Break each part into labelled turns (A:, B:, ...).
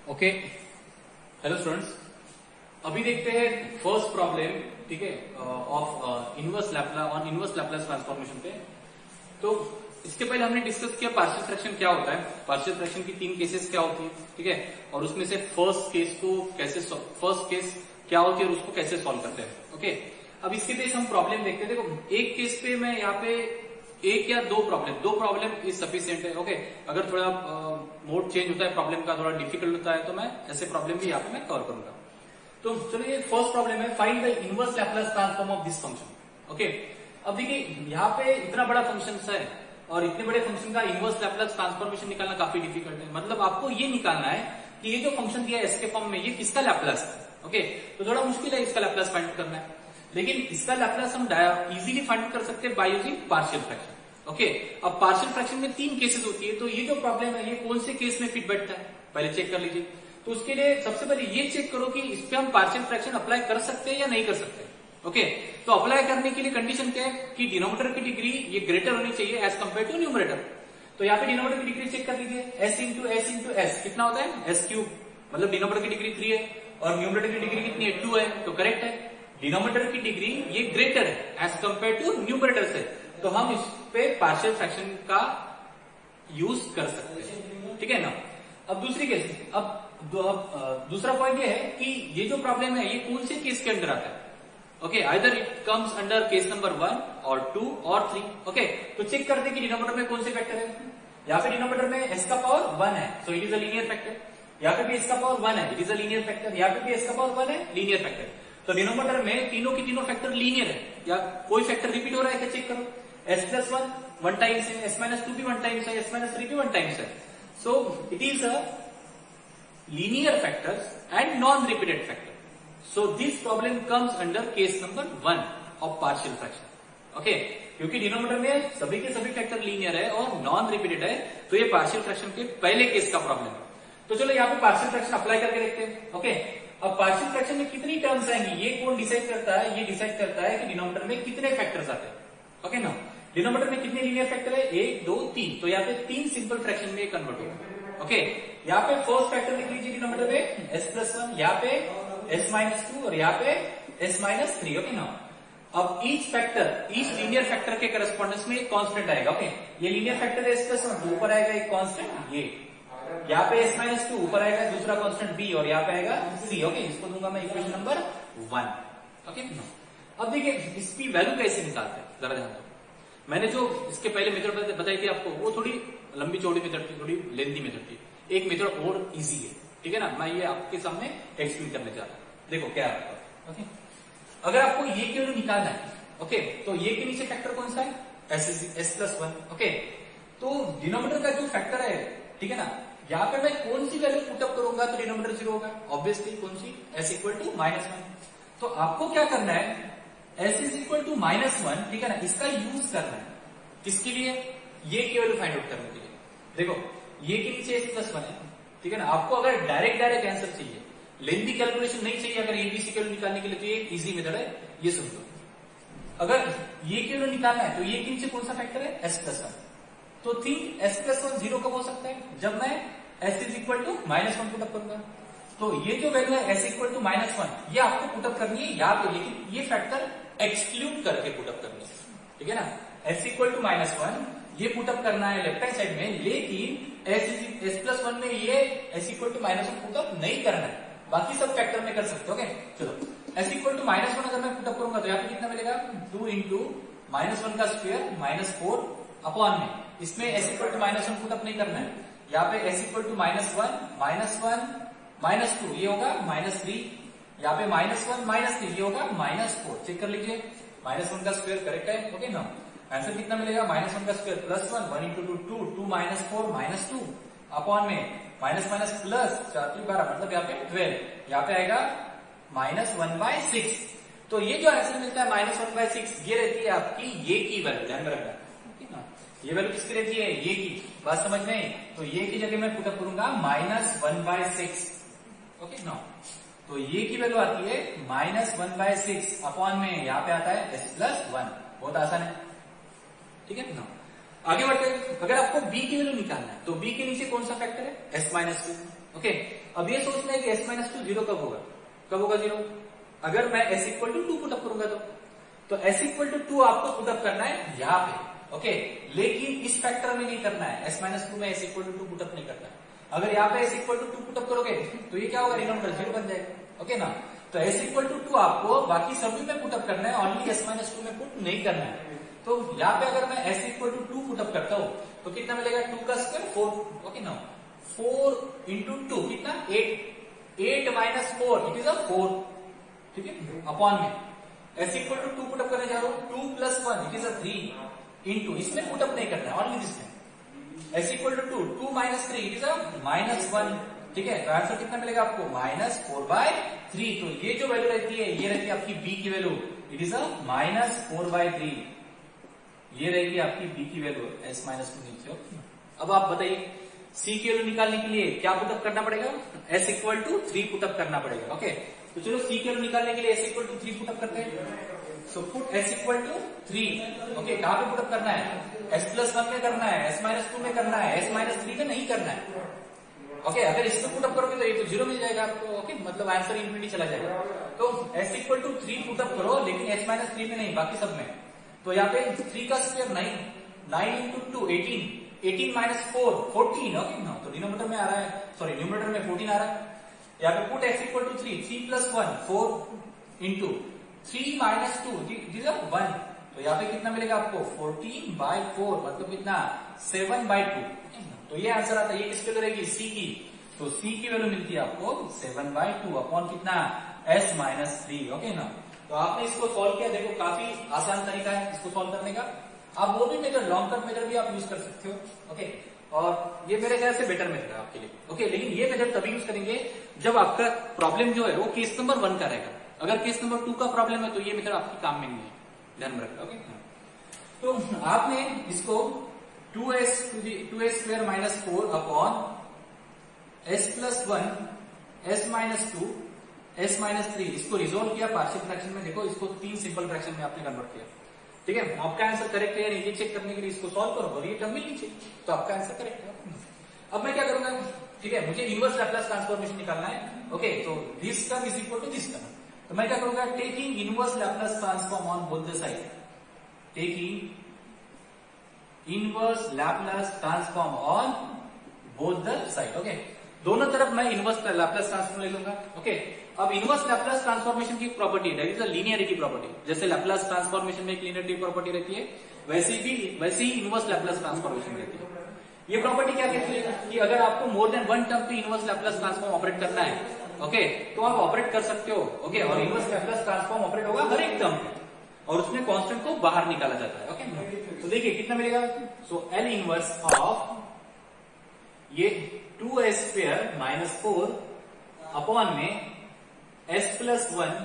A: Okay, hello students. अभी देखते हैं फर्स्ट प्रॉब्लम, ठीक है, ऑफ इनवर्स लैपलास ट्रांसफॉर्मेशन पे। तो इसके पहले हमने डिस्कस किया पार्शियल फ्रैक्शन क्या होता है, पार्शियल फ्रैक्शन की तीन केसेस क्या होती है, ठीक है, और उसमें से फर्स्ट केस क्या होती है और उसको कैसे सॉल्व करते हैं। ओके, अब इसके बेस हम प्रॉब्लम देखते हैं। देखो, एक केस पे मैं यहाँ पे एक या दो प्रॉब्लम इज सफिशिएंट है। ओके, अगर थोड़ा मोड चेंज होता है प्रॉब्लम का, थोड़ा डिफिकल्ट होता है, तो मैं ऐसे प्रॉब्लम भी यहाँ पे मैं कवर करूंगा। तो चलिए, फर्स्ट प्रॉब्लम है, find the inverse Laplace transform of this function. Okay, अब देखिए यहाँ पे इतना बड़ा फंक्शन है और इतने बड़े फंक्शन का इनवर्स लैपलास ट्रांसफॉर्मेशन निकालना काफी डिफिकल्ट है। मतलब आपको ये निकालना है कि ये जो फंक्शन दिया है एस के फॉर्म में, ये किसका लैपलास है। ओके, तो थोड़ा मुश्किल है इसका लैपलास फाइंड करना है, लेकिन इसका लैपलास हम इजीली फाइंड कर सकते हैं bye using partial fraction. Okay, अब पार्शियल फ्रैक्शन में तीन केसेस होती है, तो ये जो प्रॉब्लम है ये कौन से केस में फिट बैठता है पहले चेक कर लीजिए। तो उसके लिए सबसे पहले ये चेक करो कि इस पे हम पार्शियल फ्रैक्शन अप्लाई कर सकते हैं या नहीं कर सकते। ओके, तो अप्लाई करने के लिए कंडीशन क्या है कि डिनोमिनेटर की डिग्री ये ग्रेटर होनी चाहिए एज कंपेयर टू न्यूमरेटर। तो यहाँ पे डिनोमिनेटर की डिग्री चेक कर लीजिए, एस इंटू एस कितना होता है, एस क्यूब, मतलब डिनोमिनेटर की डिग्री 3 है और न्यूमरेटर की डिग्री कितनी है, 2 है, तो करेक्ट है। डिनोमिनेटर की डिग्री ये ग्रेटर है एज कंपेयर टू न्यूमरेटर से, तो हम इस पे पार्शियल फ्रैक्शन का यूज कर सकते हैं, ठीक है ना। अब दूसरी केस, दूसरा पॉइंट ये है कि ये जो प्रॉब्लम है ये कौन से केस के अंदर आता है। Okay, either it comes under case number 1 और 2 और 3। ओके, तो चेक करते हैं कि डिनोमिनेटर में कौन से फैक्टर है। यहाँ पे डिनोमिनेटर में एस का पावर 1 है, so it is a linear factor. यहाँ पे भी एस का पावर 1 है, it is a linear factor. यहाँ पे भी एस का पावर 1 है, लीनियर फैक्टर। तो डिनोमिनेटर में तीनों की तीनों फैक्टर लीनियर है, या कोई फैक्टर रिपीट हो रहा है क्या चेक करो। एस प्लस 1 टाइम्स है, एस माइनस 2 भी 1 टाइम्स है, एस माइनस 3 भी 1 टाइम्स है। So it is a linear factors and non-repeated factor. So this problem comes under case number 1 of partial fraction. Okay, क्योंकि डिनोमिनेटर में सभी के सभी फैक्टर लीनियर है और नॉन रिपीटेड है, तो ये पार्शियल फ्रैक्शन के पहले केस का प्रॉब्लम है। तो चलो यहाँ पे पार्शियल फ्रैक्शन अप्लाई करके देखते हैं। ओके, अब पार्शियल फ्रैक्शन में कितनी टर्म्स आएंगी ये कौन डिसाइड करता है, ये डिसाइड करता है कि डिनोमिनेटर में कितने फैक्टर्स आते हैं। ओके ना, डिनोमिनेटर में कितने लीनियर फैक्टर है, 1 2 3, तो यहाँ पे 3 सिंपल फ्रैक्शन में कन्वर्ट होगा। ओके, यहाँ पे फर्स्ट फैक्टर लिख लीजिए डिनोमिनेटर में एस प्लस 1, यहाँ पे एस माइनस 2 और यहाँ पे एस माइनस 3। ओके ना, अब ईच लीनियर फैक्टर के करस्पॉन्डेंस में एक कांस्टेंट आएगा। ओके, ये लीनियर फैक्टर है एस प्लस 1, तो ऊपर आएगा एक कांस्टेंट ये, यहाँ पे एस माइनस 2 ऊपर आएगा दूसरा कांस्टेंट बी और यहाँ पे आएगा सी। ओके, इसको दूंगा मैं इक्वेशन नंबर 1। ओके, अब देखिए इसकी वैल्यू कैसे निकालते हैं, जरा ध्यान दो। मैंने जो इसके पहले मेथड बताई थी आपको, वो थोड़ी लंबी चौड़ी मेथड थी, थोड़ी लेंथी मेथड थी। एक मेथड और इजी है, ठीक है ना, मैं ये आपके सामने एक्सप्लेन करने जा रहा हूं। देखो क्या है। ओके, अगर आपको ये की वैल्यू निकालना है, ओके, तो ये के नीचे फैक्टर कौन सा है, एस प्लस 1। ओके, तो डिनोमिनेटर का जो फैक्टर है, ठीक है ना, यहाँ पे मैं कौन सी वैल्यू पुटअप करूंगा तो डिनोमिनेटर 0 होगा, ऑब्वियसली कौन सी, एस इक्वल टू -1। तो आपको क्या करना है, एस इज इक्वल टू -1, ठीक है ना, इसका यूज करना है किसके लिए, ये की वैल्यू फाइंड आउट करने के लिए। देखो, ये के नीचे एस प्लस 1 है, ठीक है ना। आपको अगर डायरेक्ट आंसर चाहिए, लेंथी कैलकुलेशन नहीं चाहिए, अगर एबीसी की वैल्यू निकालने के लिए, तो ये इजी मेथड है, ये सुन लो। अगर ये की वैल्यू निकालना है तो ये के नीचे कौन सा फैक्टर है, एस प्लस 1। तो थिंक एस प्लस 1 0 कब हो सकता है, जब मैं S is equal to -1 put करूंगा। तो ये जो वैल्यू है एस इक्वल टू -1, ये आपको पुटअप करनी है यहाँ पे, लेकिन ये फैक्टर एक्सक्लूड करके पुटअप करनी है, ठीक है ना। एस इक्वल टू -1 ये पुटअप करना है लेफ्ट हैंड साइड में, लेकिन एस प्लस 1 में ये S equal to -1 put up up करना है, बाकी सब फैक्टर में कर सकते हो। ओके, चलो एस इक्वल टू -1 अगर मैं पुटअप करूंगा तो यहाँ पे कितना मिलेगा, 2 इंटू -1 का स्क्वायर -4 अपॉन में, इसमें S equal to -1 put up up करना है, यहाँ पे एस इक्वल टू -1 -2 ये होगा -3, यहाँ पे -1 -3 ये होगा -4। चेक कर लीजिए, -1 का स्क्वायर करेक्ट है। ओके ना, आंसर कितना मिलेगा, -1 का स्क्वायर प्लस 1 इंटू 2 2 -4 -2 अपॉन में माइनस प्लस 4 12, मतलब यहाँ पे 12, यहाँ पे आएगा -1/6। तो ये जो आंसर मिलता है -1/6, ये रहती है आपकी ये की वैल्यू, ध्यान में रखना, ठीक ना। ये वैल्यू किसकी रहती है, ये की, बात समझ में। तो ये की जगह मैं पुटअप करूंगा -1/6। ओके ना, तो ये की वैल्यू आती है -1/6 अपॉन में यहाँ पे आता है s प्लस 1। बहुत आसान है, ठीक है ना। आगे बढ़ते हैं, अगर आपको b की वैल्यू निकालना है तो b के नीचे कौन सा फैक्टर है, s माइनस 2। ओके, अब ये सोचना है कि s माइनस 2 जीरो कब होगा जीरो? अगर मैं s इक्वल टू 2 पुटअप करूंगा तो s इक्वल टू 2 आपको पुटअप करना है यहाँ पे। ओके, लेकिन इस फैक्टर में नहीं करना है, s माइनस 2 में s equal to 2 put up up करना है। अगर यहाँ पे s इक्वल टू 2 पुटअप करोगे तो ये क्या होगा, डिनोमिनेटर जीरो बन जाएगा। ओके ना, तो s इक्वल टू 2 आपको बाकी सभी में पुटअप करना है, ओनली s माइनस 2 में पुट नहीं करना है। तो यहाँ पे अगर मैं s इक्वल टू 2 पुटअप करता हूँ तो कितना मिलेगा, 2 का स्क्वायर 4। ओके ना, 4 इंटू 2 कितना, 8 माइनस 4 इट इज अ 4, ठीक है, अपॉन में s इक्वल टू 2 पुटअप करने जा रहा हूँ, 2 plus 1 it is a 3 into, इसमें पुटअप नहीं करना है, ओनली दिस में s equal to 2 minus 3 it is a minus 1, ठीक है। तो आंसर कितना मिलेगा आपको, माइनस 4/3। तो ये जो वैल्यू रहती है ये रहती है आपकी b की value, it is a minus 4/3, ये रहेगी आपकी b की वैल्यू, s माइनस 2 नीचे। अब आप बताइए c की वैल्यू निकालने के लिए क्या पुटअप करना पड़ेगा, s इक्वल टू 3 पुटअप करना पड़ेगा। ओके, तो चलो c की वैल्यू निकालने के लिए s इक्वल टू 3 पुटअप करते हैं। So put s equal to 3। Okay, कहां पे पुटअप करना है, s प्लस 1 में करना है, s माइनस 2 में करना है, s माइनस 3 में नहीं करना है। ओके, अगर इसमें पुटअप करोगे तो ये तो जीरो मिल जाएगा आपको। ओके, मतलब आंसर इनफिनिटी चला जाएगा। तो s इक्वल टू 3 पुटअप करो, लेकिन s माइनस 3 में नहीं, बाकी सब में। तो यहाँ पे 3 का स्क्वायर 9 इंटू 2 18 माइनस 4 14। ओके ना, तो डिनोमिनेटर में आ रहा है, सॉरी न्यूमरेटर में 14 आ रहा है। यहाँ पे put x equal to 3 plus 1 4 into 3 minus 2 it is 1। तो यहाँ पे कितना मिलेगा आपको, 14/4, मतलब कितना, 7/2। तो ये आंसर आता है। ये किसके लिए रहेगी, c की। तो c की वैल्यू मिलती है आपको 7/2 अपॉन कितना, s माइनस 3। ओके ना, तो आपने इसको सॉल्व किया, देखो काफी आसान तरीका है इसको सॉल्व करने का। आप वो भी मेथड, लॉन्ग कट मेथड भी आप यूज कर सकते हो। ओके, और ये मेरे ख्याल से बेटर मेथड है आपके लिए। ओके, लेकिन ये मेथड तभी यूज करेंगे जब आपका प्रॉब्लम जो है वो केस नंबर 1 का रहेगा। अगर केस नंबर 2 का प्रॉब्लम है तो ये मेथड आपके काम में नहीं है, ध्यान में रखना। ओके, तो आपने इसको 2s square minus 4 upon s plus 1 s minus 2 s minus 3 इसको रिजोल्व किया पार्शियल फ्रैक्शन में। देखो इसको 3 सिंपल फ्रैक्शन में आपने कन्वर्ट किया, ठीक है। आपका आंसर करेक्ट है या नहीं ये चेक करने के लिए इसको सॉल्व करो, और ये टर्म मिल लीजिए तो आपका आंसर करेक्ट है। अब मैं क्या करूंगा, ठीक है, मुझे इनवर्स लैप्लास ट्रांसफॉर्मेशन निकालना है। ओके, तो this term is equal to this term. तो मैं क्या करूंगा, taking inverse Laplace transform on both the side, taking inverse Laplace transform on both the side. Okay, दोनों तरफ मैं इनवर्स लैप्लास ट्रांसफॉर्म ले लूंगा। ओके, अब इनवर्स लैप्लास ट्रांसफॉर्मेशन की प्रॉपर्टी है, that is a linearity property. जैसे लैप्लास ट्रांसफॉर्मेशन में एक लीनियरिटी प्रॉपर्टी रहती है, वैसे ही इनवर्स लैप्लास ट्रांसफॉर्मेशन रहती है। ये प्रॉपर्टी क्या कहती है कि अगर आपको मोर देन वन टर्म पे इनवर्स लैप्लास ट्रांसफॉर्म ऑपरेट करना है, ओके, तो आप ऑपरेट कर सकते हो। ओके, और इनवर्स लैप्लास ट्रांसफॉर्म ऑपरेट होगा हर एक टर्म पे, और उसमें कांस्टेंट को बाहर निकाला जाता है। ओके, तो देखिए कितना मिलेगा, सो एल इनवर्स ऑफ ये 2s स्क्वायर माइनस 4 अपॉन में s plus 1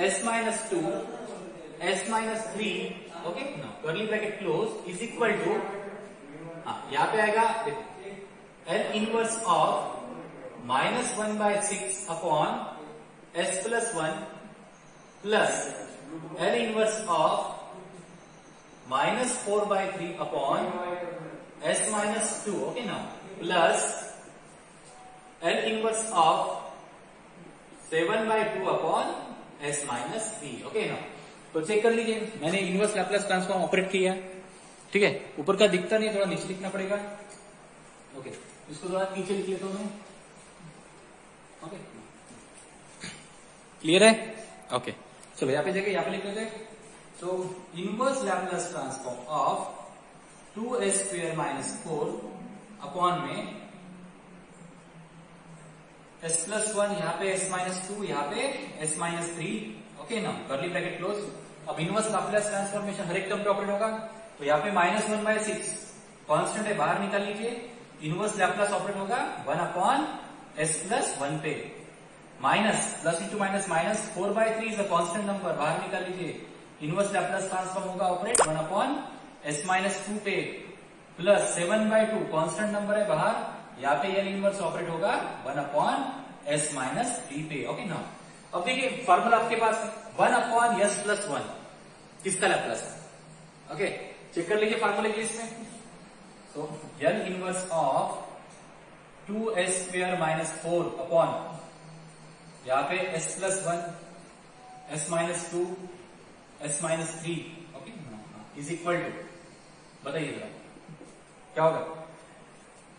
A: s minus 2 s minus 3, okay, curly bracket close is equal to, यहां पे आएगा L inverse of -1/6 upon s plus 1 plus L inverse of -4/3 upon s minus 2, okay ना, plus L inverse of 7/2 upon s minus 3। Okay ना, तो check कर लीजिए, मैंने inverse Laplace transform operate किया, ठीक है। ऊपर का दिखता नहीं, थोड़ा नीचे लिखना पड़ेगा। ओके, इसको थोड़ा नीचे लिख लेता हूं मैं। ओके, क्लियर है? ओके, चलो यहाँ पे देखिए, यहाँ पे लिख लेते हैं। तो inverse Laplace transform of 2s square minus 4 upon में s प्लस 1, यहाँ पे s माइनस 2, यहाँ पे s माइनस 3, ओके ना, कर्ली ब्रैकेट क्लोज। अब इनवर्स लैप्लास ट्रांसफॉर्मेशन हर एक टर्म पे ऑपरेट होगा, तो यहाँ पे -1/6 कांस्टेंट है, बाहर निकाल लीजिए। इनवर्स लैप्लास ऑपरेट होगा 1 अपॉन s प्लस 1 पे, minus plus into minus minus 4/3 is a constant number, बाहर निकाल लीजिए। इनवर्स लैप्लास ट्रांसफॉर्म होगा ऑपरेट 1 अपॉन s माइनस 2 पे, प्लस 7/2 कांस्टेंट नंबर है बाहर, यहाँ पे एल इनवर्स ऑपरेट होगा 1 अपॉन s माइनस 3 पे। ओके ना, अब देखिए फॉर्मूला आपके पास है 1 अपॉन s प्लस 1, किसका लैप्लास है? ओके, चेक कर लीजिए फॉर्मूले के इसमें। तो L inverse of
B: 2s² minus 4 upon यहाँ पे s plus 1 s minus 2 s minus 3 okay is equal to, बताइए जरा क्या होगा।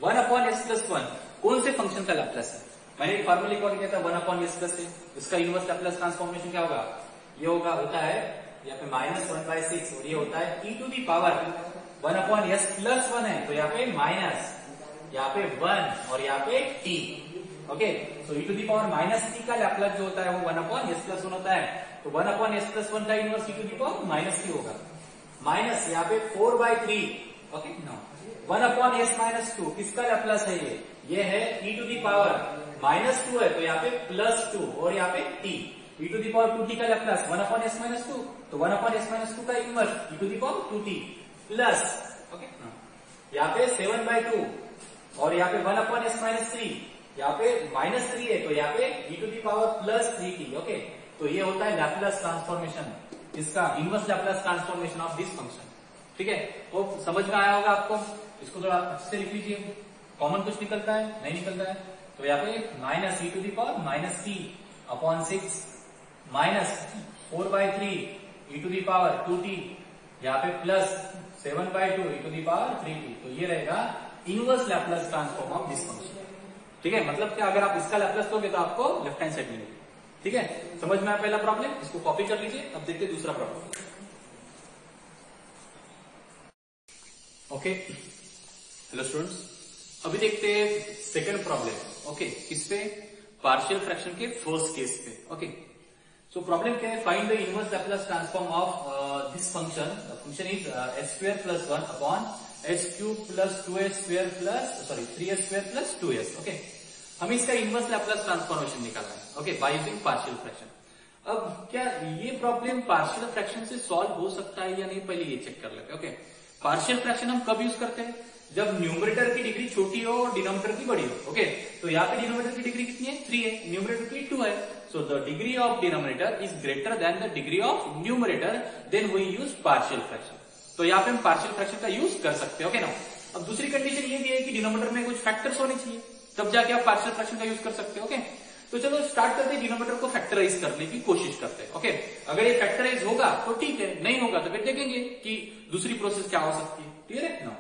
B: 1 अपॉन एस प्लस 1 कौन से फंक्शन का लैप्लस है? मैंने एक फॉर्मूला लिखा किया था 1 अपॉन एस प्लस से, इसका इनवर्स लैप्लस ट्रांसफॉर्मेशन क्या होगा? ये होता है यहाँ पे -1/6 और ये होता है e to the power 1 upon S plus 1 है तो यहाँ पे माइनस, यहाँ पे 1 और यहाँ पे t। Okay so e to the power -t का लैप्लस जो होता है वो 1 अपॉन एस प्लस 1 होता है, तो 1 अपॉन एस प्लस 1 का inverse e to the power -t होगा, माइनस यहाँ पे 4/3। Okay no 1 upon S minus 2 किसका लैप्लस है? ये है e टू दी पावर -2 है तो यहाँ पे +2 और यहाँ पे t, e to the power 2t का लैप्लस 1 अपॉन एस माइनस 2 तो 1 अपॉन एस माइनस 2 का inverse e to the power 2t plus okay यहाँ पे 7/2 और यहाँ पे 1 अपॉन एस माइनस 3, यहाँ पे -3 है तो यहाँ पे e to the power +3t। Okay तो ये होता है लैप्लस ट्रांसफॉर्मेशन, इसका inverse Laplace transformation of this function. ठीक है वो समझ में आया होगा आपको, इसको थोड़ा अच्छे से लिख लीजिए। कॉमन कुछ निकलता है? नहीं निकलता है, तो यहाँ पे minus e to the power -t upon 6 minus 4/3 e to the power 2t यहाँ पे plus 7/2 e to the power 3t, तो ये रहेगा inverse Laplace transform of this function. ठीक है मतलब क्या, अगर आप इसका लैप्लस लोगे तो आपको लेफ्ट हैंड साइड मिलेगी। ठीक है समझ में आया पहला प्रॉब्लम, इसको कॉपी कर लीजिए। अब देखते हैं दूसरा प्रॉब्लम। ओके हेलो स्टूडेंट्स, अभी देखते हैं सेकंड प्रॉब्लम। ओके किस पे? पार्शियल फ्रैक्शन के फर्स्ट केस पे। ओके सो प्रॉब्लम क्या है? Find the inverse Laplace transform of this function. The function is s² + 1 upon s³ + 2s² + 3s² + 2s। Okay हमें इसका इनवर्स लैप्लस ट्रांसफॉर्मेशन निकालना है। Okay bye using partial fraction. अब क्या ये प्रॉब्लम पार्शियल फ्रैक्शन से सॉल्व हो सकता है या नहीं, पहले ये चेक कर लेते हैं। ओके पार्शियल फ्रैक्शन हम कब यूज करते हैं? जब न्यूमरेटर की डिग्री छोटी हो और डिनोमिनेटर की बड़ी हो। ओके तो यहाँ पे डिनोमिनेटर की डिग्री कितनी है? 3 है, न्यूमरेटर की 2 है। So the degree of denominator is greater than the degree of numerator, then we use partial fraction. तो यहाँ पे हम पार्शियल फ्रैक्शन का यूज कर सकते हैं। ओके ना। अब दूसरी कंडीशन ये भी है कि डिनोमिनेटर में कुछ फैक्टर्स होने चाहिए, तब जाके आप पार्शियल फ्रैक्शन का यूज कर सकते हो। ओके तो चलो स्टार्ट करते हैं, डिनोमिनेटर को फैक्टराइज करने की कोशिश करते हैं। ओके अगर ये फैक्टराइज होगा तो ठीक है, नहीं होगा तो फिर देखेंगे कि दूसरी प्रोसेस क्या हो सकती है। क्लियर है ना?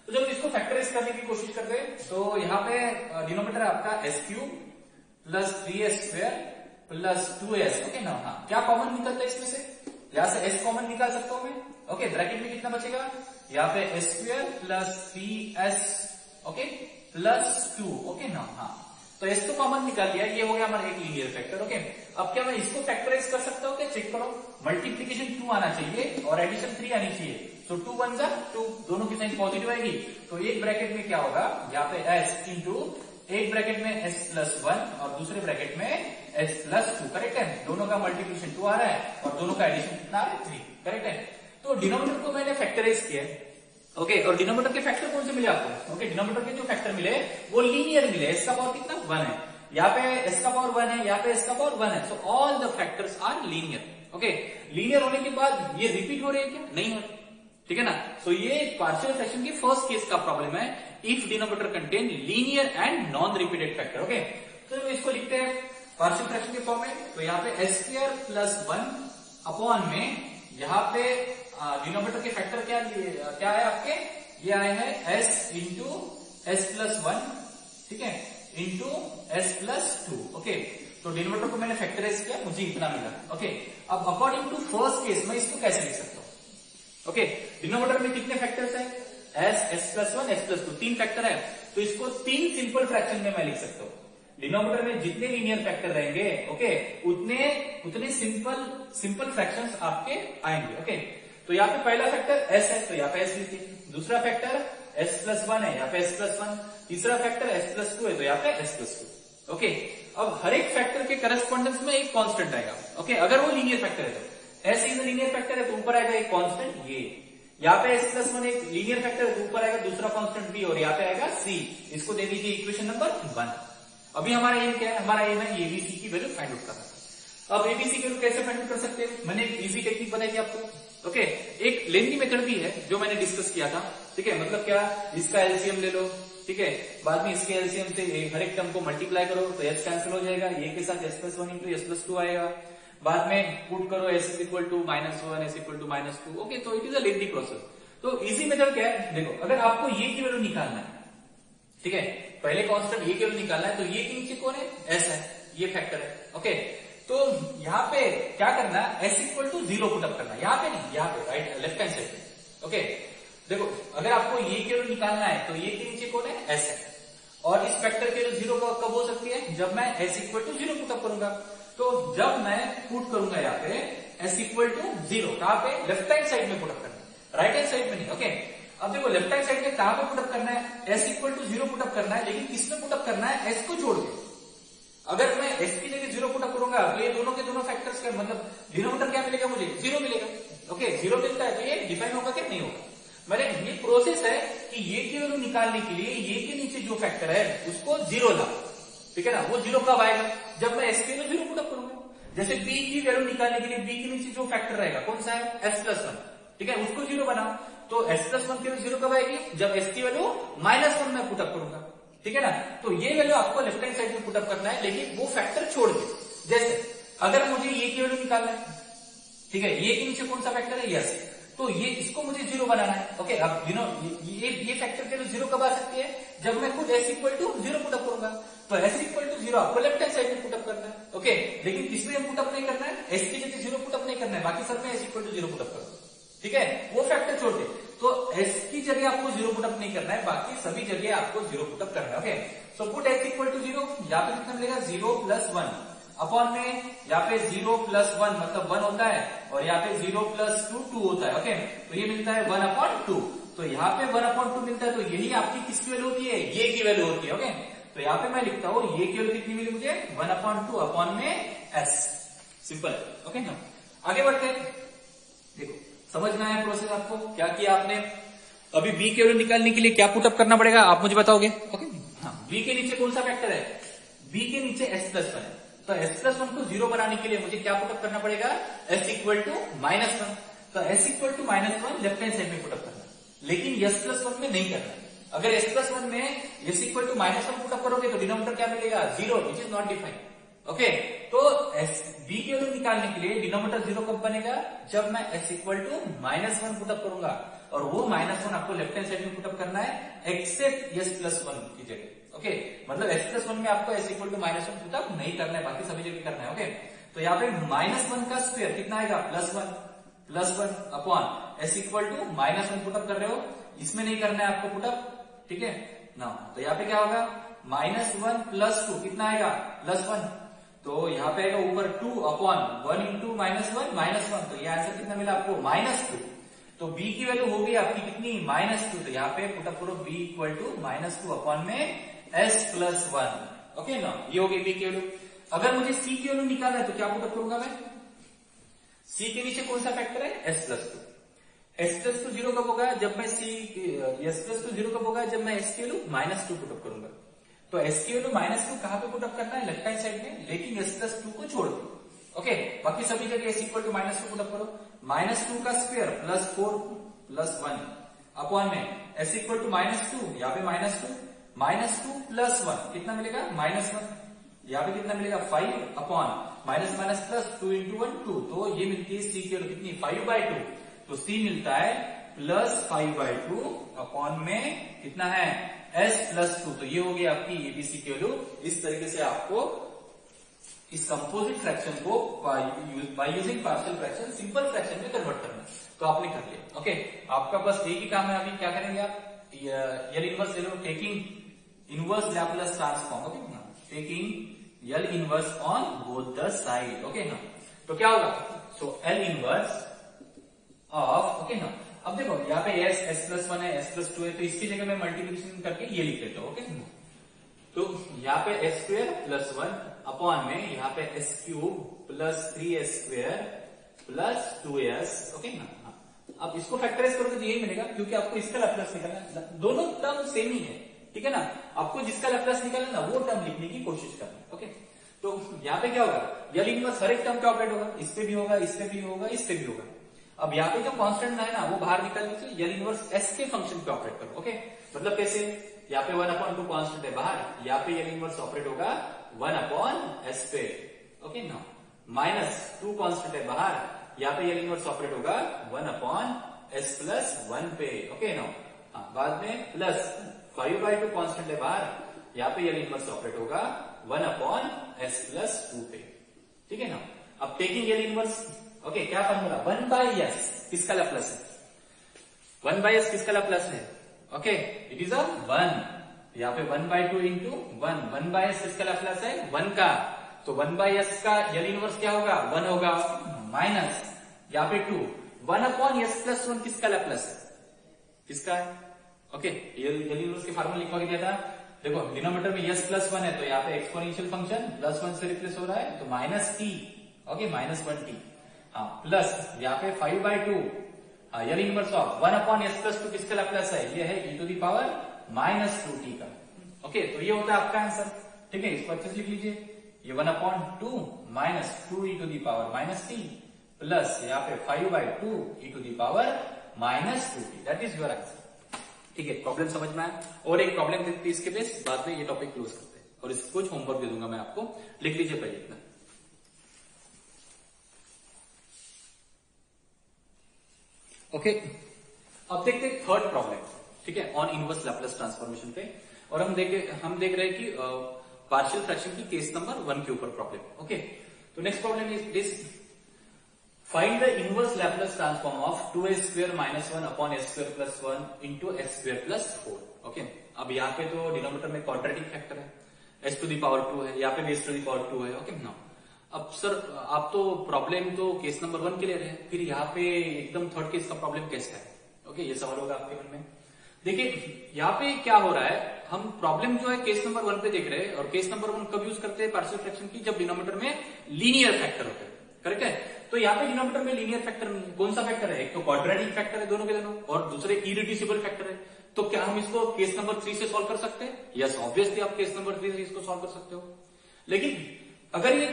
B: तो जब इसको फैक्टराइज करने की कोशिश करते हैं तो यहाँ पे डिनोमिनेटर आपका s³ + 3s² + 2s। ओके ना। हाँ क्या कॉमन निकलता है इसमें से? यहाँ से s कॉमन निकाल सकता हूं मैं। ओके ब्रैकेट में कितना बचेगा? यहाँ पे s² + 3s ओके +2। ओके ना। हाँ तो s तो कॉमन निकाल लिया, ये हो गया हमारा एक लीनियर फैक्टर। ओके अब क्या मैं इसको फैक्टराइज कर सकता हूँ क्या? चेक करो, मल्टीप्लीकेशन 2 आना चाहिए और एडिशन 3 आनी चाहिए। तो 2 × 1 = 2, दोनों की साइन पॉजिटिव आएगी। तो एक ब्रैकेट में क्या होगा? यहाँ पे s इंटू एक ब्रैकेट में s + 1 और दूसरे ब्रैकेट में s + 2। करेक्ट है? दोनों का मल्टीप्लीकेशन 2 आ रहा है और दोनों का एडिशन कितना आ रहा है? 3। करेक्ट है? तो डिनोमिनेटर को मैंने फैक्टराइज किया है। ओके और डिनोमिनेटर के फैक्टर कौन से मिले आपको? ओके डिनोमिनेटर के जो फैक्टर मिले वो लीनियर मिले। s का पावर कितना? 1 है, यहाँ पे s का पावर 1 है, यहाँ पे s का पावर 1 है। So all the factors are linear. Okay linear होने के बाद ये रिपीट हो रहे हैं क्या? नहीं हो रहे। ठीक है ना? सो ये पार्शियल फ्रैक्शन की फर्स्ट केस का प्रॉब्लम है, if denominator contain linear and non repeated factor. Okay तो इसको लिखते हैं पार्शियल फ्रैक्शन के फॉर्म में। तो यहाँ पे s² + 1 अपॉन में यहाँ पे डिनोमिनेटर के फैक्टर क्या है आपके? ये आए हैं s इंटू s + 1 ठीक है इंटू s + 2। ओके तो डिनोमिनेटर को मैंने फैक्टराइज किया, मुझे इतना मिला। ओके अब अकॉर्डिंग टू फर्स्ट केस मैं इसको कैसे लिख सकता हूँ? ओके डिनोमिनेटर में कितने फैक्टर्स है? s + 1 s + 2, 3 फैक्टर है। तो इसको 3 सिंपल फ्रैक्शन में मैं लिख सकता हूँ। डिनोमिनेटर में जितने लीनियर फैक्टर रहेंगे ओके उतने सिंपल फ्रैक्शंस आपके आएंगे। ओके तो यहाँ पे पहला फैक्टर s है तो यहाँ पे s लिखिए, दूसरा फैक्टर s + 1 है, यहाँ पे s + 1, तीसरा फैक्टर s + 2 है तो यहाँ पे s + 2। ओके अब हर एक फैक्टर के करस्पॉन्डेंस में एक कांस्टेंट आएगा। ओके अगर वो लीनियर फैक्टर है तो s इज लीनियर फैक्टर है तो ऊपर आएगा एक कांस्टेंट ये, यहाँ पे s + 1 एक लीनियर फैक्टर है तो ऊपर आएगा दूसरा कांस्टेंट b और यहाँ पे आएगा c। इसको दे दीजिए इक्वेशन नंबर 1। अभी हमारा एम क्या है? हमारा एम है एबीसी की वैल्यू फाइंड आउट करना। अब एबीसी की वैल्यू कैसे फाइंड आउट कर सकते हैं? मैंने एक इजी टेक्निक बताई थी आपको। एक लेंथी मेथड भी है जो मैंने डिस्कस किया था। ठीक है मतलब क्या? इसका एलसीएम ले लो,
A: ठीक है। बाद में इसके एलसीएम से हर एक टर्म को मल्टीप्लाई करो तो एस कैंसिल हो जाएगा, ये के साथ S plus one into S plus two आएगा। बाद में पुट करो S is equal to -1, S equal to -2। Okay, तो it is a lengthy process. तो इजी मेथड क्या है, देखो अगर आपको ये की वैल्यू निकालना है, ठीक है, पहले कांस्टेंट ये की वैल्यू निकालना है, तो ये के नीचे कौन है, एस है, ये फैक्टर है। ओके, तो यहाँ पे क्या करना है, एस इक्वल टू 0 पुटअप करना है, यहाँ पे नहीं, यहाँ पे राइट लेफ्ट हैंड साइड पे। ओके, देखो अगर आपको ये की वैल्यू निकालना है तो ये के नीचे कौन है, एस है, और इस फैक्टर की वैल्यू 0 कब हो सकती है, जब मैं एस इक्वल टू 0 पुटअप करूंगा। तो जब मैं पुट करूंगा यहाँ पे एस इक्वल टू 0, कहां पे, लेफ्ट हैंड साइड में पुटअप करना है, राइट हैंड साइड में नहीं। ओके, अब देखो लेफ्ट हैंड साइड में कहां पे पुटअप करना है, एस इक्वल टू 0 पुटअप करना है, लेकिन किसमें पुटअप करना है, एस को छोड़ के। अगर मैं एस की जगह 0 पुटअप करूंगा तो ये दोनों के दोनों फैक्टर्स का मतलब डिनोमिनेटर क्या मिलेगा, मुझे 0 मिलेगा। ओके, 0 मिलता है तो ये डिफाइन होगा क्या, नहीं होगा। मैंने ये प्रोसेस है कि ये की वैल्यू निकालने के लिए ये के नीचे जो फैक्टर है उसको 0 ला, ठीक है ना। वो 0 कब आएगा, जब मैं एस की वैल्यू 0 पुटअप करूंगा। जैसे बी की वैल्यू निकालने के लिए बी के नीचे जो फैक्टर रहेगा कौन सा है, एस प्लस वन, ठीक है, उसको 0 बनाओ। तो एस प्लस वन की वैल्यू 0 कब आएगी, जब एस की वैल्यू -1 में पुटअप करूंगा, ठीक है ना। तो ये वैल्यू आपको लेफ्ट हैंड साइड में पुटअप करना है, लेकिन वो फैक्टर छोड़ के। जैसे अगर मुझे ये की वैल्यू निकालना है, ठीक है, ये के नीचे कौन सा फैक्टर है, यस, तो ये इसको मुझे 0 बनाना है। ओके, अब ये फैक्टर के लिए 0 कब आ सकती है, जब मैं खुद एस इक्वल टू 0 पुटअप करूंगा। तो एस इक्वल टू 0 आपको लेफ्ट हैंड साइड में पुटअप करना है। ओके, लेकिन किसमें पुटअप नहीं करना है, एस की जगह 0 पुटअप नहीं करना है, बाकी सब में एस इक्वल टू 0 पुटअप करो, ठीक है, वो फैक्टर छोड़ दे। तो एस की जगह आपको 0 पुटअप नहीं करना है, बाकी सभी जगह आपको 0 पुटअप करना है। Okay, so put s equal to 0, यहाँ पे कितना मिलेगा, 0 + 1 अपॉन में यहाँ पे 0 + 1 मतलब 1 होता है, और यहाँ पे 0 + 2 2 होता है। ओके, तो ये मिलता है 1/2। तो यहाँ पे 1/2 मिलता है, तो यही आपकी किसकी वैल्यू होती है, ये की वैल्यू होती है। ओके, तो यहाँ पे मैं लिखता हूँ ये की वैल्यू कितनी मिली मुझे, 1/2 अपॉन में एस, सिंपल है। ओके ना, आगे बढ़ते हैं। देखो समझ में आया प्रोसेस, आपको क्या किया आपने। अभी बी की वैल्यू निकालने के लिए क्या पुटअप करना पड़ेगा, आप मुझे बताओगे। ओके, हाँ, बी के नीचे कौन सा फैक्टर है, बी के नीचे एस प्लस वन है, तो एस प्लस वन को 0 बनाने के लिए मुझे क्या पुटअप करना पड़ेगा, एस इक्वल टू -1। तो s equal to -1 left hand side में पुटअप करना, लेकिन एस प्लस वन में नहीं करना। अगर एस प्लस वन में एस इक्वल टू -1 पुटअप करोगे तो डिनोमिनेटर क्या मिलेगा, 0, which is not defined. Okay, तो एस बी की वैल्यू निकालने के लिए डिनोमिनेटर 0 कब बनेगा, जब मैं एस इक्वल टू -1 पुटअप करूंगा, और वो -1 आपको लेफ्ट हैंड साइड में पुटअप करना है एक्सेप्ट एस प्लस वन की जगह। ओके, मतलब एस प्लस वन में आपको S equal to -1 put up up करना है, बाकी सभी जगह करना है। ओके, तो यहाँ पे -1 का स्क्वायर कितना आएगा, +1 upon s equal to -1 put up कर रहे हो, इसमें नहीं करना है आपको पुटअप, ठीक है ना। तो यहाँ पे क्या होगा, -1 + 2 कितना आएगा, +1। तो यहाँ पे आएगा ऊपर 2 अपॉन 1 इंटू -1, तो ये आंसर कितना मिला आपको, -2। तो b की वैल्यू होगी आपकी कितनी, -2। तो यहाँ पे पुटअप करो b इक्वल टू -2 अपॉन में s + 1। ओके ना, ये होगी b की वैल्यू। अगर मुझे c की वैल्यू निकालना है तो क्या पुटअप करूंगा मैं, c के नीचे कौन सा फैक्टर है, s + 2। s + 2 0 कब होगा, जब मैं s + 2 0 कब होगा, जब मैं s की वैल्यू -2 पुटअप करूंगा। तो s की वैल्यू -2 कहां पे पुटअप करना है, लेफ्ट हैंड साइड में, लेकिन s + 2 को छोड़ दो। ओके, बाकी सभी जगह s इक्वल टू -2 पुटअप करो, -2 का स्क्वायर +4 + 1 अपॉन में s इक्वल टू -2, यहाँ पे -2 + 1 कितना मिलेगा, -1। यहाँ पे कितना मिलेगा, 5 अपॉन -2 इंटू 1 2, तो ये मिलती है c की वैल्यू कितनी, 5/2। तो c मिलता है +5/2 अपॉन में कितना है, s + 2। तो ये हो गई आपकी एबीसी की वैल्यू। इस तरीके से आपको इस कंपोजिट फ्रैक्शन को bye using partial fraction simple fraction में कन्वर्ट करना, तो आपने कर लिया। ओके, आपका बस एक ही काम है, अभी क्या करेंगे आप, यल इनवर्स ले लो, taking inverse Laplace transform. Okay ना, taking L inverse on both the side. Okay ना, तो क्या होगा, so L inverse of, okay ना। अब देखो यहाँ पे s + 1 है, s + 2 है, तो इसकी जगह मैं मल्टीप्लिकेशन करके ये लिख लेता हूँ। ओके, तो यहाँ पे s² + 1 अपॉन में यहाँ पे s³ + 3s² + 2s। ओके ना, अब इसको फैक्टराइज करोगे तो यही मिलेगा, क्योंकि आपको इसका लैप्लास निकालना है, दोनों टर्म सेम ही है, ठीक है ना। आपको जिसका लैप्लास निकालना ना वो टर्म लिखने की कोशिश करना है। ओके, तो यहाँ पे क्या होगा, यल इनवर्स हर एक टर्म पे ऑपरेट होगा, इस पे भी होगा, इस पे भी होगा, इस पे भी होगा। अब यहाँ पे जो कांस्टेंट है ना वो बाहर निकालने से यल इनवर्स s के फंक्शन पे ऑपरेट करो। ओके, मतलब कैसे,
B: यहाँ पे 1/2 कांस्टेंट है बाहर, यहाँ पे एल इनवर्स ऑपरेट होगा 1/s पे। ओके ना, -2 कांस्टेंट है बाहर, यहाँ पे एल इनवर्स ऑपरेट होगा 1/s+1 पे। ओके ना, बाद में प्लस 5/2 कांस्टेंट है बाहर, यहाँ पे एल इनवर्स ऑपरेट होगा 1/s+2 पे। ठीक है ना। अब टेकिंग एल इनवर्स, ओके क्या फॉर्मूला, 1/s किसका लैप्लास है, 1/s किसका लैप्लास है, ओके इट इज 1, यहाँ पे 1/2 इंटू 1, 1/s किसका लैप्लास है 1 का, तो 1/s का एल इनवर्स क्या होगा 1 होगा, माइनस यहाँ पे 2, 1/s+1 किसका लैप्लास है, किसका है, ओके एल इनवर्स के फार्मूला लिखवा के दिया था, देखो डिनोमिनेटर में s+1 है तो यहाँ पे एक्सपोनेंशियल फंक्शन +1 से रिप्लेस हो रहा है तो -t, ओके -1t, प्लस यहाँ पे 5/2 एल इनवर्स ऑफ 1/s+2 किसका लैप्लास है, ये है e⁻² -2t का। ओके तो ये होता है आपका आंसर। ठीक है, इसको अच्छे से लिख लीजिए, ये 1/2 -2e⁻² -t प्लस यहाँ पे 5/2 e⁻²t, that is your answer. ठीक है, प्रॉब्लम समझ में आया। और एक प्रॉब्लम देखते हैं इसके बेस, बाद में ये टॉपिक क्लोज करते हैं और इसको कुछ होमवर्क दे दूंगा मैं आपको, लिख लीजिए पहले इतना। ओके अब देखते हैं थर्ड प्रॉब्लम। ठीक है, ऑन इनवर्स लैप्लास ट्रांसफॉर्मेशन पे, और हम देख रहे हैं कि पार्शियल फ्रैक्शन की केस नंबर 1 के ऊपर प्रॉब्लम। ओके तो next problem is this, find the inverse Laplace transform of 2s² - 1/s² + 1 into s²+4। Okay अब यहाँ पे तो डिनोमिनेटर में क्वाड्रेटिक फैक्टर है, s⁻² है, यहाँ पे भी s⁻² है। ओके ना, अब सर आप तो प्रॉब्लम तो केस नंबर 1 के ले रहे हैं, फिर यहाँ पे एकदम थर्ड केस का प्रॉब्लम कैसा है, ओके ये सवाल होगा आपके मन में। देखिए यहाँ पे क्या हो रहा है, हम प्रॉब्लम जो है केस नंबर 1 पे देख रहे हैं, और केस नंबर 1 कब यूज करते हैं पार्शियल फ्रैक्शन की, जब डिनोमिनेटर में लीनियर फैक्टर होते हैं, करेक्ट है। तो यहाँ पे डिनोमिनेटर में लीनियर फैक्टर नहीं है, कौन सा फैक्टर है, एक तो क्वाड्रेटिक फैक्टर है दोनों के दोनों, और दूसरे इरिड्यूसिबल फैक्टर है। तो क्या हम इसको केस नंबर 3 से सॉल्व कर सकते हैं, यस ऑब्वियसली आप केस नंबर 3 से इसको सॉल्व कर सकते हो। लेकिन अगर ये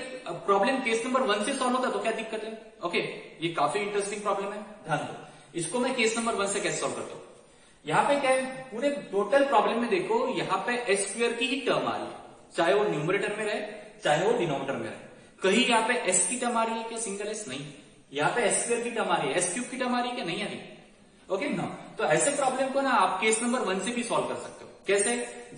B: प्रॉब्लम केस नंबर 1 से सॉल्व होता तो क्या दिक्कत है, ओके ये काफी इंटरेस्टिंग प्रॉब्लम है, ध्यान दो। इसको मैं केस नंबर 1 से कैसे सॉल्व करता हूं, यहाँ पे क्या है, पूरे टोटल प्रॉब्लम में देखो यहाँ पे s² की ही टर्म आ रही है, चाहे वो न्यूमरेटर में रहे चाहे वो डिनोमिनेटर में रहे। कहीं यहाँ पे s की टर्म आ रही है क्या, सिंगल s नहीं, यहाँ पे s² की टर्म आ रही है, s³ की टर्म आ रही है क्या, नहीं आ रही। ओके ना, तो ऐसे प्रॉब्लम को ना आप केस नंबर 1 से भी सॉल्व कर सकते हो। कैसे,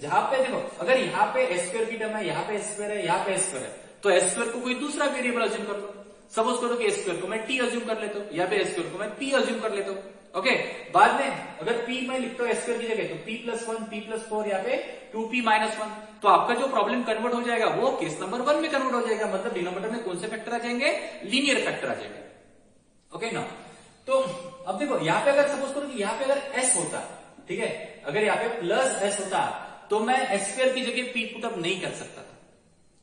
B: जहां पे देखो अगर यहाँ पे s² की टर्म है, यहाँ पे s² है, यहाँ पे s² है, तो s² को कोई दूसरा वेरिएबल अज्यूम कर लो। सपोज करो कि s² को मैं t अज्यूम कर लेता हूँ, यहाँ पे s² को मैं p अज्यूम कर लेता हूँ। ओके बाद में अगर p मैं लिखता हूँ s² की जगह तो p+1 p+4, यहाँ पे 2p - 1, तो आपका जो प्रॉब्लम कन्वर्ट हो जाएगा वो केस नंबर 1 में कन्वर्ट हो जाएगा, मतलब डिनोमिनेटर में कौन से फैक्टर आ जाएंगे, लीनियर फैक्टर आ जाएंगे। ओके ना, तो अब देखो यहाँ पे अगर सपोज करो कि यहाँ पे अगर s होता, ठीक है, अगर यहाँ पे +s होता तो मैं s² की जगह p पुटअप नहीं कर सकता था।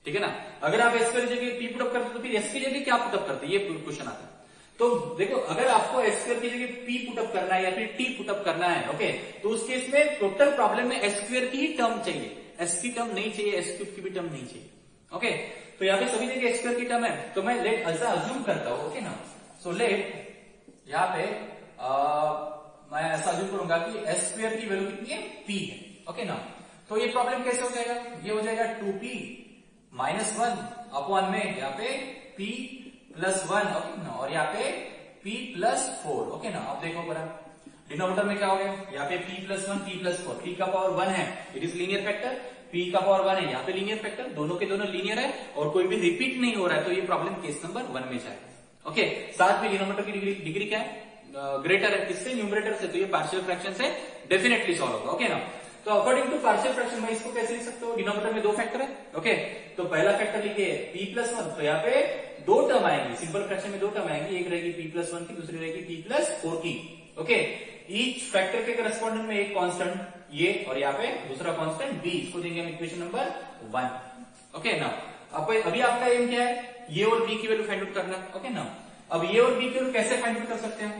B: ठीक है ना, अगर आप s² की जगह p पुटअप करते तो फिर s की जगह क्या पुटअप करते, ये क्वेश्चन आता है। तो देखो अगर आपको s² की जगह p पुटअप करना है या फिर t पुटअप करना है, ओके तो उस केस में टोटल प्रॉब्लम में s² की ही टर्म चाहिए, s की टर्म नहीं चाहिए, s³ की भी टर्म नहीं चाहिए। ओके तो यहाँ पे सभी जगह s² की टर्म है, तो मैं लेट ऐसा अज्यूम करता हूं, ओके ना, सो लेट यहाँ पे मैं ऐसा अज्यूम करूंगा कि s² की वैल्यू कितनी है, p है। ओके ना, तो ये प्रॉब्लम कैसे हो जाएगा, ये हो जाएगा 2p - 1 में यहाँ पे p+1, ओके ना, और यहाँ पे p+4। ओके ना, अब देखो बड़ा डिनोमिनेटर में क्या हो गया, यहाँ पे p+1 p+4, p का पावर 1 है, it is linear factor, p का पावर 1 है, यहाँ पे लीनियर फैक्टर, दोनों के दोनों लीनियर है और कोई भी रिपीट नहीं हो रहा है, तो ये प्रॉब्लम केस नंबर 1 में जाएगा। ओके साथ में डिनोमिनेटर की डिग्री क्या है, ग्रेटर है, किससे, न्यूमरेटर से, तो ये पार्शियल फ्रैक्शन से डेफिनेटली सॉल्व होगा। ओके ना, तो अकॉर्डिंग टू पार्शियल फ्रैक्शन में इसको कैसे लिख सकते हो, डिनोमिनेटर में 2 फैक्टर है। ओके तो पहला फैक्टर लिखिए p+1, तो यहाँ पे 2 टर्म आएंगी, सिंपल फ्रैक्शन में 2 टर्म आएंगी, एक रहेगी p+1 की, दूसरी रहेगी p+4 की। ओके ईच फैक्टर के करस्पॉन्डेंट में एक कांस्टेंट ये, और यहाँ पे दूसरा कांस्टेंट b, इसको देंगे हम इक्वेशन नंबर 1। ओके ना, अभी आपका एम क्या है, ये और b की वैल्यू फाइंड आउट करना। ओके ना, अब ये और b की वैल्यू कैसे फाइंड आउट कर सकते हैं,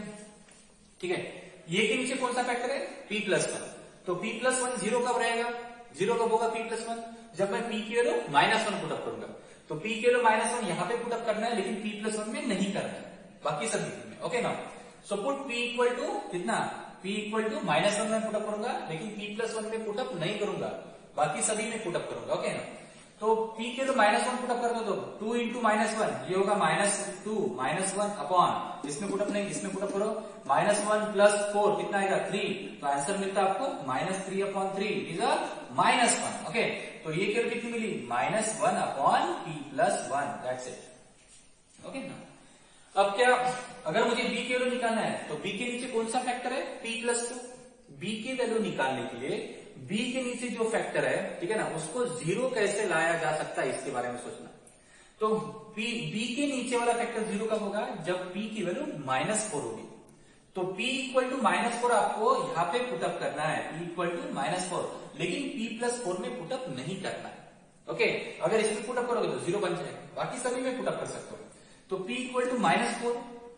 B: ठीक है, ये के नीचे कौन सा फैक्टर है, p+1, तो p+1 जीरो कब रहेगा, जीरो कब होगा p+1, जब मैं p की वैल्यू -1 पुटअप करूंगा, तो p की वैल्यू -1 यहाँ पे पुटअप करना है, लेकिन p+1 में नहीं करना है, बाकी सब में। ओके ना, so put p equal to कितना, p इक्वल टू -1 में पुटअप करूंगा, लेकिन p+1 में पुटअप नहीं करूंगा, बाकी सभी में पुटअप करूंगा। ओके ना, तो p के तो -1 पुटअप कर दो, 2 इंटू -1 ये होगा -2 -1 अपॉन, इसमें पुटअप नहीं, इसमें पुटअप करो, -1 प्लस 4 कितना आएगा 3, तो आंसर मिलता है आपको -3/3 इज अ -1। ओके, तो ये केवल कितनी मिली, -1 upon p+1, that's it. Okay ना, अब क्या, अगर मुझे b की वैल्यू निकालना है तो b के नीचे कौन सा फैक्टर है, p+2। b की वैल्यू निकालने के लिए b के नीचे जो फैक्टर है, ठीक है ना, उसको 0 कैसे लाया जा सकता है इसके बारे में सोचना। तो b के नीचे वाला फैक्टर 0 कब होगा, जब p की वैल्यू -4 होगी। तो p इक्वल टू -4 आपको यहाँ पे पुटअप करना है, p इक्वल टू -4, लेकिन p+4 में पुटअप नहीं करना है। ओके, अगर इसमें पुटअप करोगे तो 0 बन जाएगा, बाकी सभी में पुटअप कर सकते हो। तो p इक्वल टू -4,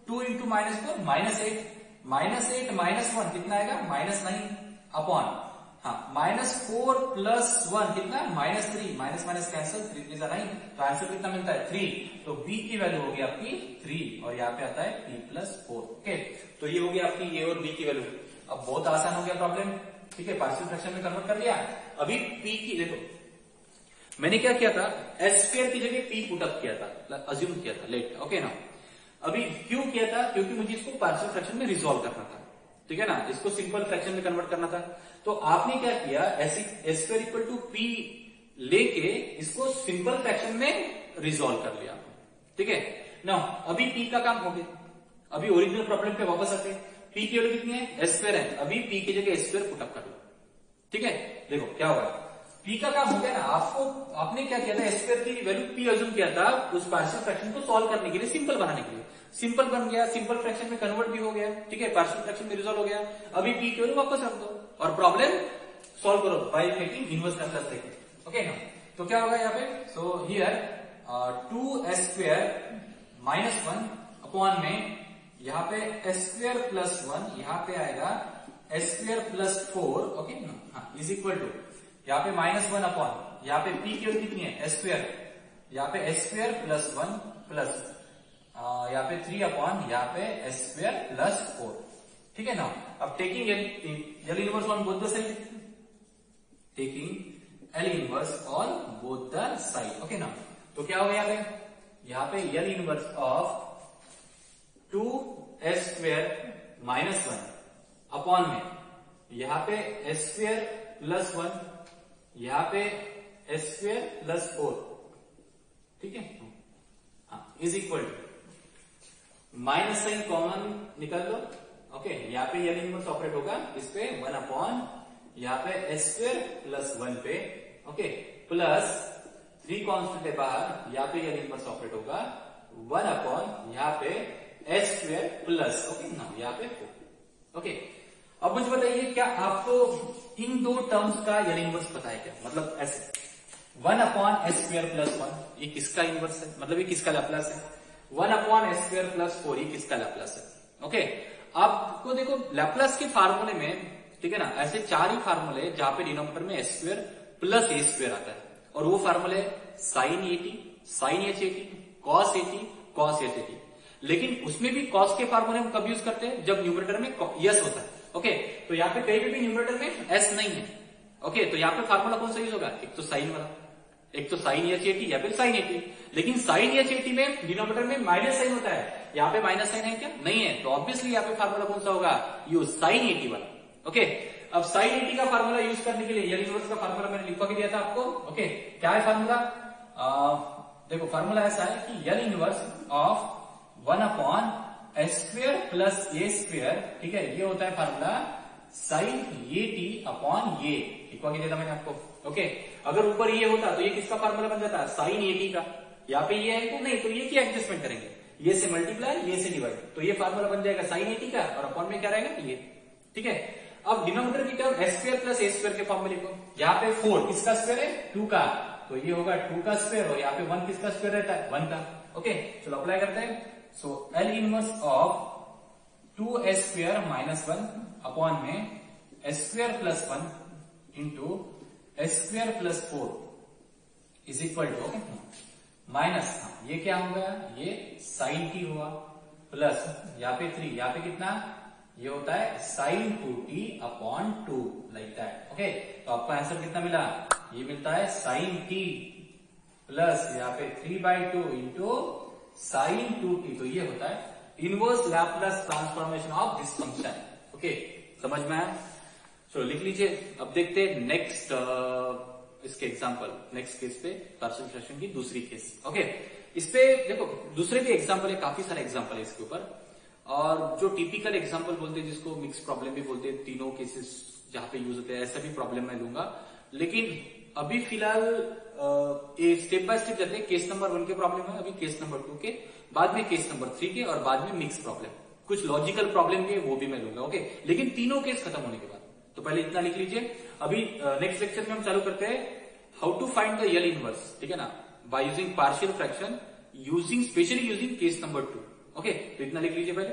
B: 2 इंटू -4 -8 -1 कितना आएगा, -9 अपॉन, हाँ, -4 प्लस 1 कितना, -3, माइनस कैंसिल, 3 3 9, तो आंसर कितना मिलता है 3। तो b की वैल्यू होगी आपकी 3 और यहाँ पे आता है p+4। ओके, तो ये होगी आपकी a और b की वैल्यू। अब बहुत आसान हो गया प्रॉब्लम, ठीक है, पार्शियल फ्रैक्शन में कन्वर्ट कर लिया। अभी p की देखो, मैंने क्या किया था, s² की जगह p पुटअप किया था, अज्यूम किया था, लेट। ओके ना, अभी क्यों किया था, क्योंकि मुझे इसको पार्शियल फ्रैक्शन में रिजॉल्व करना था, ठीक है ना, इसको सिंपल फ्रैक्शन में कन्वर्ट करना था। तो आपने क्या किया, s² इक्वल टू p लेके इसको सिंपल फ्रैक्शन में रिजॉल्व कर लिया, ठीक है ना। अभी p का काम हो गया, अभी ओरिजिनल प्रॉब्लम पे वापस आते हैं। p की वैल्यू कितनी है, s² है, अभी p की जगह s² पुटअप कर लो, ठीक है। देखो क्या होगा, p का काम हो गया ना, आपने क्या किया था, s² की वैल्यू p अज्यूम किया था उस पार्शियल फ्रैक्शन को सॉल्व करने के लिए, सिंपल बनाने के लिए। सिंपल बन गया, सिंपल फ्रैक्शन में कन्वर्ट भी हो गया, ठीक है, पार्शियल फ्रैक्शन में रिजॉल्व हो गया। अभी p की वैल्यू वापस रख दो और प्रॉब्लम सॉल्व करो by making inverse Laplace technique. Okay ना, तो क्या होगा यहाँ पे, सो हियर 2s² -1 अपॉन में यहाँ पे s² प्लस 1, यहाँ पे आएगा s² प्लस 4, ओके ना, हाँ, इज इक्वल टू यहाँ पे -1 अपॉन, यहाँ पे p की वैल्यू कितनी है, s², यहाँ पे s² प्लस 1 प्लस यहाँ पे 3 अपॉन, यहाँ पे s² प्लस 4, ठीक है ना। अब taking L inverse on both the side, taking L inverse on both the side, okay ना। तो क्या होगा यहाँ पे L inverse of 2s² -1 upon में यहाँ पे s² प्लस 1, यहाँ पे s² प्लस 4, ठीक है, हाँ, is equal to minus sign common निकाल लो। ओके, यहाँ पे L इनवर्स ऑपरेट होगा इस पे 1 अपॉन, यहाँ पे s² प्लस 1 पे, ओके, प्लस 3 कॉन्स्टेंट है बाहर, यहाँ पे L इनवर्स ऑपरेट होगा 1 अपॉन, यहाँ पे s² प्लस, ओके ना, यहाँ पे 4। ओके, अब मुझे बताइए, क्या आपको इन दो टर्म्स का L इनवर्स पता है क्या, मतलब ऐसे 1 अपॉन s² प्लस 1 ये किसका इनवर्स है, मतलब ये किसका लैप्लास है, 1 अपॉन s² प्लस 4 ये किसका लैप्लास है। ओके, आपको देखो लैप्लास के फार्मूले में, ठीक है ना, ऐसे 4 ही फार्मूले जहां पे डिनोमिनेटर में s² प्लस a² आता है, और वो फार्मूले sin 80, sin h 80, cos 80, cos h 80। लेकिन उसमें भी cos के फार्मूले हम कब यूज करते हैं, जब न्यूमरेटर में यस होता है। ओके, तो यहाँ पे कहीं भी न्यूमरेटर में s नहीं है। ओके, तो यहाँ पे फार्मूला कौन सा यूज होगा, एक तो साइन वाला, एक तो sin h 80 या फिर sin 80। लेकिन sin h 80 में डिनोमिनेटर में माइनस साइन होता है, यहाँ पे माइनस साइन है क्या, नहीं है, तो ऑब्वियसली यहाँ पे फार्मूला कौन सा होगा, यूज sin 80 वाला। ओके, अब sin 80 का फार्मूला यूज करने के लिए L इनवर्स का फार्मूला मैंने लिखवा के दिया था आपको। ओके, क्या है फार्मूला, देखो फार्मूला ऐसा है कि L inverse of 1 upon s² plus a², ठीक है, ये होता है फार्मूला sin 80 अपॉन ये, लिखवा के दिया था मैंने आपको। ओके, अगर ऊपर ये होता तो ये किसका फार्मूला बन जाता, sin 80 का, यहाँ पे ये है क्या, नहीं, तो ये क्या एडजस्टमेंट करेंगे, ये से मल्टीप्लाई, ये से डिवाइड, तो ये फार्मूला बन जाएगा sin 80 का, और अपॉन में क्या रहेगा ये, ठीक है। अब डिनोमिनेटर की टर्म s² प्लस a² के फॉर्म में लिखो, यहाँ पे 4 किसका स्क्वायर है, 2 का, तो ये होगा 2 का स्क्वायर, और यहाँ पे 1 किसका स्क्वायर रहता है, 1 का। ओके, चलो अप्लाई करते हैं। So L inverse of 2s² -1 upon में s² plus 1 into s² plus 4 is equal to, okay, minus, ये क्या होगा, ये sin t हुआ, प्लस यहाँ पे 3, यहाँ पे कितना ये होता है sin 2t upon 2 like that. Okay, तो आपका आंसर कितना मिला? ये मिलता है sin t प्लस यहाँ पे 3/2 इंटू sin 2t। तो ये होता है inverse Laplace transformation of this function. Okay, समझ में आया? चलो लिख लीजिए। अब देखते हैं नेक्स्ट इसके एग्जांपल, नेक्स्ट केस पे पार्शियल फ्रैक्शन की दूसरी केस। ओके, इस पे देखो दूसरे भी एग्जांपल है, काफी सारे एग्जांपल है इसके ऊपर। और जो टिपिकल एग्जांपल बोलते हैं जिसको मिक्स प्रॉब्लम भी बोलते हैं, तीनों केसेस जहां पे यूज होते हैं, ऐसा भी प्रॉब्लम मैं लूंगा। लेकिन अभी फिलहाल स्टेप बाय स्टेप जाते हैं। केस नंबर 1 के प्रॉब्लम है, अभी केस नंबर 2 के, बाद में केस नंबर 3 के, और बाद में मिक्स प्रॉब्लम। कुछ लॉजिकल प्रॉब्लम भी है वो भी मैं लूंगा। ओके, लेकिन तीनों केस खत्म होने के बाद। तो पहले इतना लिख लीजिए। अभी नेक्स्ट लेक्चर में हम चालू करते हैं how to find the L inverse, ठीक है ना, by using partial fraction, using specially using case number 2। Okay, तो इतना लिख लीजिए पहले।